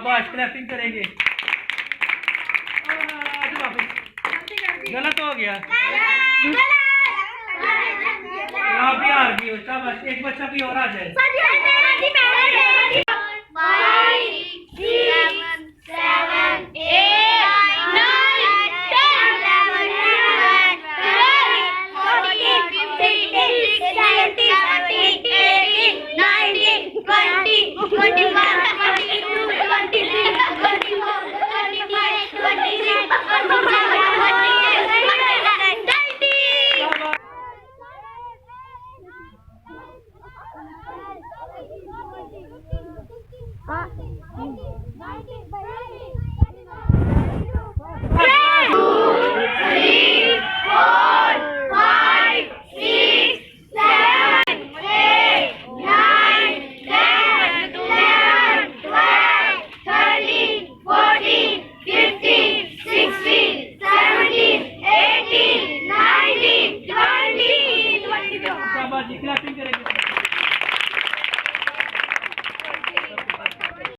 शाबाश, क्लैपिंग करेंगे। गलत हो गया, आप भी हार गई हो। शाबाश, एक बच्चा भी और आ जाए। शाबाश, क्लैपिंग करेंगे।